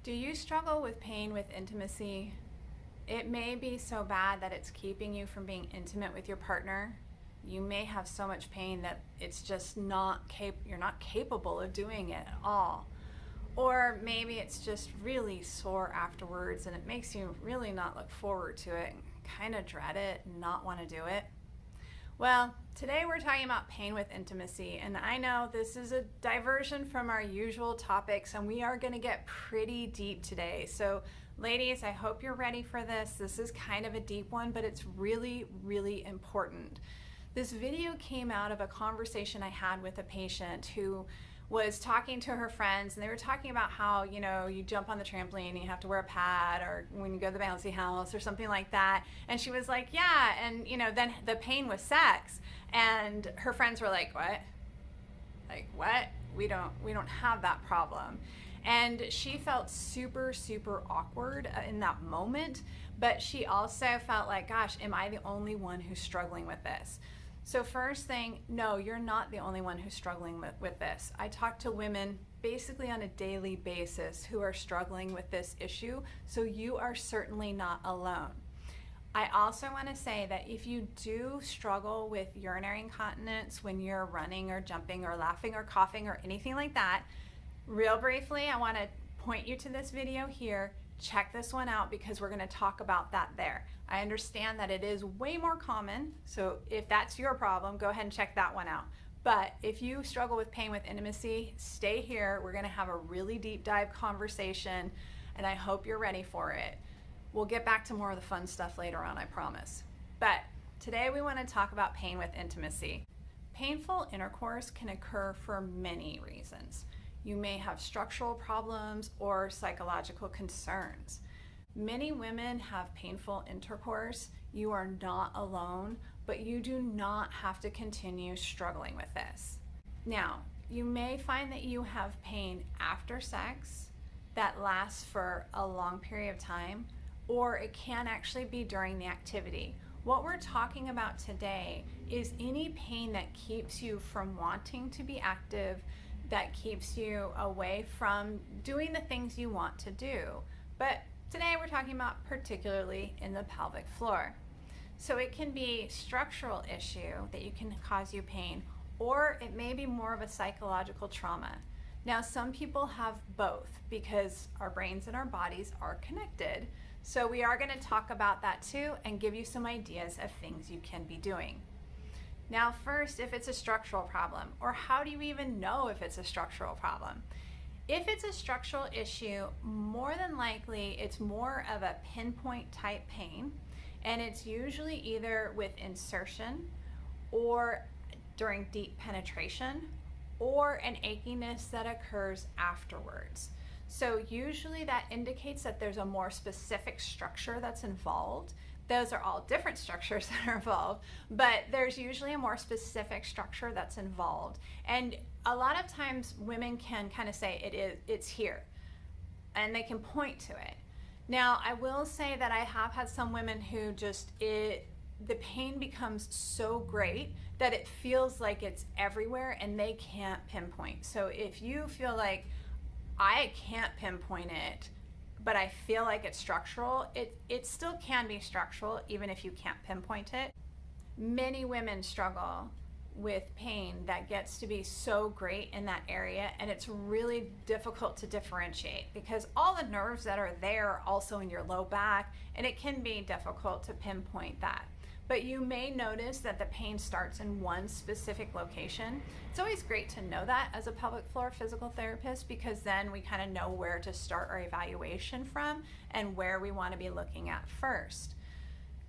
Do you struggle with pain with intimacy? It may be so bad that it's keeping you from being intimate with your partner. You may have so much pain that it's just you're not capable of doing it at all. Or maybe it's just really sore afterwards and it makes you really not look forward to it and kind of dread it and not want to do it. Well, today we're talking about pain with intimacy, and I know this is a diversion from our usual topics, and we are going to get pretty deep today. So ladies, I hope you're ready for this. This is kind of a deep one, but it's really, really important. This video came out of a conversation I had with a patient who was talking to her friends, and they were talking about how, you jump on the trampoline and you have to wear a pad, or when you go to the bouncy house or something like that. And she was like, yeah, and then the pain was sex. And her friends were like, what? Like, what? We don't have that problem. And she felt super, super awkward in that moment, but she also felt like, gosh, am I the only one who's struggling with this? So first thing, no, you're not the only one who's struggling with this. I talk to women basically on a daily basis who are struggling with this issue, so you are certainly not alone. I also want to say that if you do struggle with urinary incontinence when you're running or jumping or laughing or coughing or anything like that, real briefly, I want to point you to this video here. Check this one out because we're going to talk about that there. I understand that it is way more common, so if that's your problem, go ahead and check that one out. But if you struggle with pain with intimacy, stay here. We're going to have a really deep dive conversation, and I hope you're ready for it. We'll get back to more of the fun stuff later on, I promise. But today we want to talk about pain with intimacy. Painful intercourse can occur for many reasons. You may have structural problems or psychological concerns. Many women have painful intercourse. You are not alone, but you do not have to continue struggling with this. Now, you may find that you have pain after sex that lasts for a long period of time, or it can actually be during the activity. What we're talking about today is any pain that keeps you from wanting to be active, that keeps you away from doing the things you want to do. But today we're talking about particularly in the pelvic floor. So it can be a structural issue that you can cause you pain, or it may be more of a psychological trauma. Now, some people have both because our brains and our bodies are connected. So we are going to talk about that too and give you some ideas of things you can be doing. Now, first, if it's a structural problem, or how do you even know if it's a structural problem? If it's a structural issue, more than likely it's more of a pinpoint type pain, and it's usually either with insertion or during deep penetration or an achiness that occurs afterwards. So usually that indicates that there's a more specific structure that's involved. Those are all different structures that are involved, but there's usually a more specific structure that's involved. And a lot of times women can kind of say it's here, and they can point to it. Now, I will say that I have had some women who the pain becomes so great that it feels like it's everywhere and they can't pinpoint. So if you feel like I can't pinpoint it, but I feel like it's structural, it still can be structural even if you can't pinpoint it. Many women struggle with pain that gets to be so great in that area, and it's really difficult to differentiate because all the nerves that are there are also in your low back, and it can be difficult to pinpoint that. But you may notice that the pain starts in one specific location. It's always great to know that as a pelvic floor physical therapist, because then we kind of know where to start our evaluation from and where we want to be looking at first.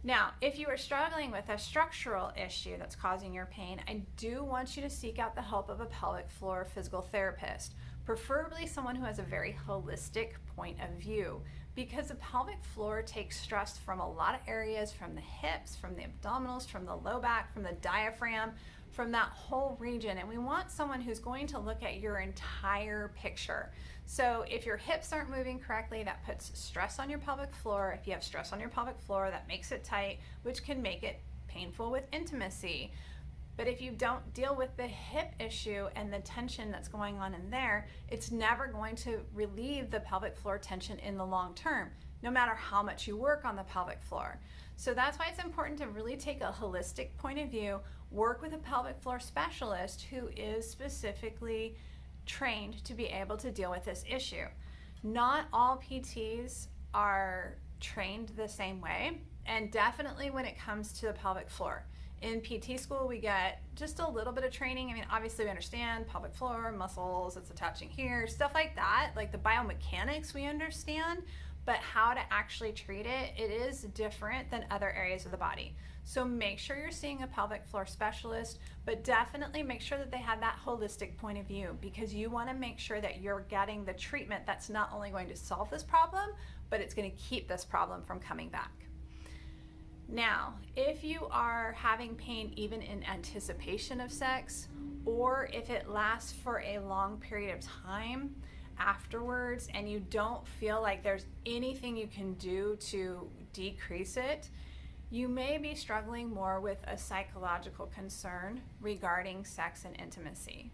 Now, if you are struggling with a structural issue that's causing your pain, I do want you to seek out the help of a pelvic floor physical therapist, preferably someone who has a very holistic point of view, because the pelvic floor takes stress from a lot of areas, from the hips, from the abdominals, from the low back, from the diaphragm, from that whole region. And we want someone who's going to look at your entire picture. So if your hips aren't moving correctly, that puts stress on your pelvic floor. If you have stress on your pelvic floor, that makes it tight, which can make it painful with intimacy. But if you don't deal with the hip issue and the tension that's going on in there, it's never going to relieve the pelvic floor tension in the long term, no matter how much you work on the pelvic floor. So that's why it's important to really take a holistic point of view, work with a pelvic floor specialist who is specifically trained to be able to deal with this issue. Not all PTs are trained the same way, and definitely when it comes to the pelvic floor. In PT school, we get just a little bit of training. I mean, obviously we understand pelvic floor, muscles, it's attaching here, stuff like that. Like the biomechanics we understand, but how to actually treat it, it is different than other areas of the body. So make sure you're seeing a pelvic floor specialist, but definitely make sure that they have that holistic point of view, because you want to make sure that you're getting the treatment that's not only going to solve this problem, but it's going to keep this problem from coming back. Now, if you are having pain even in anticipation of sex, or if it lasts for a long period of time afterwards and you don't feel like there's anything you can do to decrease it, you may be struggling more with a psychological concern regarding sex and intimacy.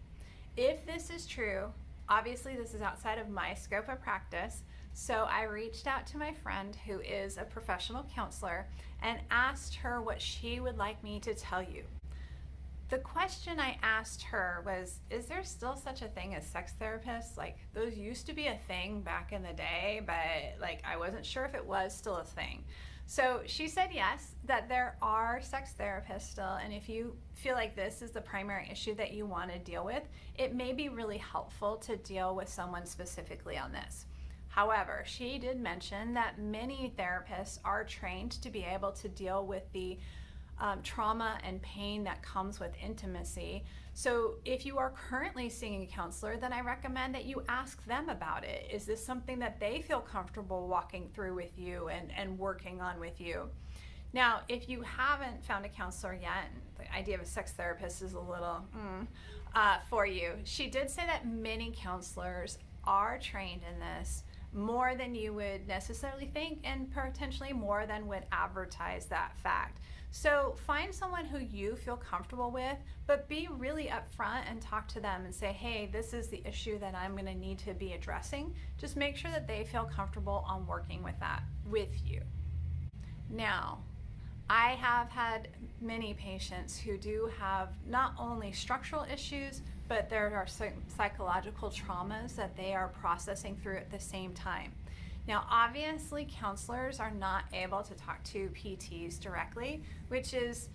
If this is true, obviously this is outside of my scope of practice, so I reached out to my friend who is a professional counselor and asked her what she would like me to tell you. The question I asked her was, is there still such a thing as sex therapists? Like, those used to be a thing back in the day, but like I wasn't sure if it was still a thing. So she said yes, that there are sex therapists still, and if you feel like this is the primary issue that you want to deal with, it may be really helpful to deal with someone specifically on this. However, she did mention that many therapists are trained to be able to deal with the trauma and pain that comes with intimacy. So if you are currently seeing a counselor, then I recommend that you ask them about it. Is this something that they feel comfortable walking through with you and working on with you? Now, if you haven't found a counselor yet, the idea of a sex therapist is a little for you. She did say that many counselors are trained in this, more than you would necessarily think, and potentially more than would advertise that fact. So find someone who you feel comfortable with, but be really upfront and talk to them and say, hey, this is the issue that I'm going to need to be addressing. Just make sure that they feel comfortable on working with that with you. Now, I have had many patients who do have not only structural issues, but there are psychological traumas that they are processing through at the same time. Now, obviously, counselors are not able to talk to PTs directly, which is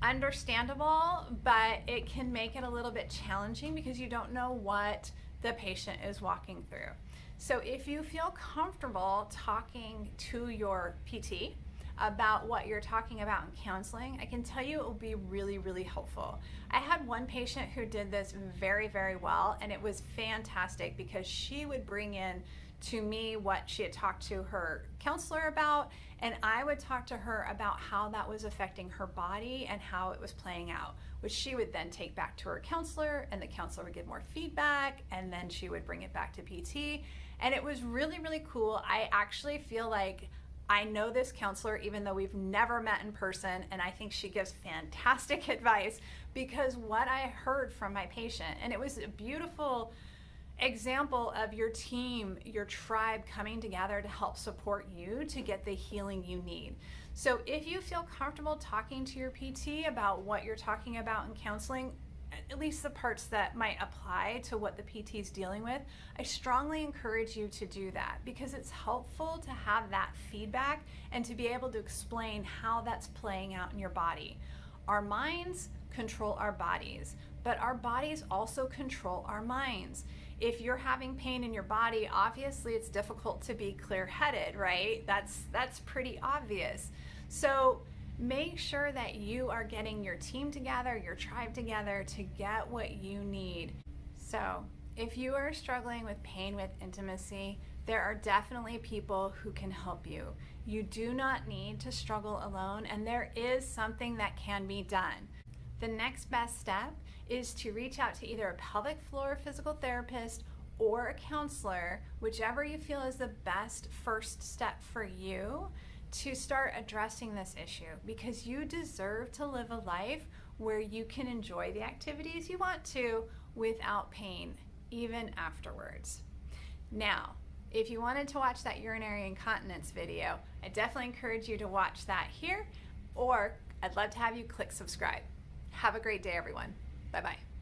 understandable, but it can make it a little bit challenging because you don't know what the patient is walking through. So if you feel comfortable talking to your PT about what you're talking about in counseling, I can tell you it will be really, really helpful. I had one patient who did this very, very well, and it was fantastic because she would bring in to me what she had talked to her counselor about, and I would talk to her about how that was affecting her body and how it was playing out, which she would then take back to her counselor, and the counselor would give more feedback, and then she would bring it back to PT, and it was really, really cool. I actually feel like I know this counselor even though we've never met in person, and I think she gives fantastic advice because what I heard from my patient, and it was a beautiful example of your team, your tribe coming together to help support you to get the healing you need. So if you feel comfortable talking to your PT about what you're talking about in counseling, at least the parts that might apply to what the PT is dealing with, I strongly encourage you to do that because it's helpful to have that feedback and to be able to explain how that's playing out in your body. Our minds control our bodies, but our bodies also control our minds. If you're having pain in your body, obviously it's difficult to be clear-headed, right? That's pretty obvious. So make sure that you are getting your team together, your tribe together to get what you need. So if you are struggling with pain with intimacy, there are definitely people who can help you. You do not need to struggle alone, and there is something that can be done. The next best step is to reach out to either a pelvic floor physical therapist or a counselor, whichever you feel is the best first step for you, to start addressing this issue, because you deserve to live a life where you can enjoy the activities you want to without pain, even afterwards. Now, if you wanted to watch that urinary incontinence video, I definitely encourage you to watch that here, or I'd love to have you click subscribe. Have a great day, everyone. Bye-bye.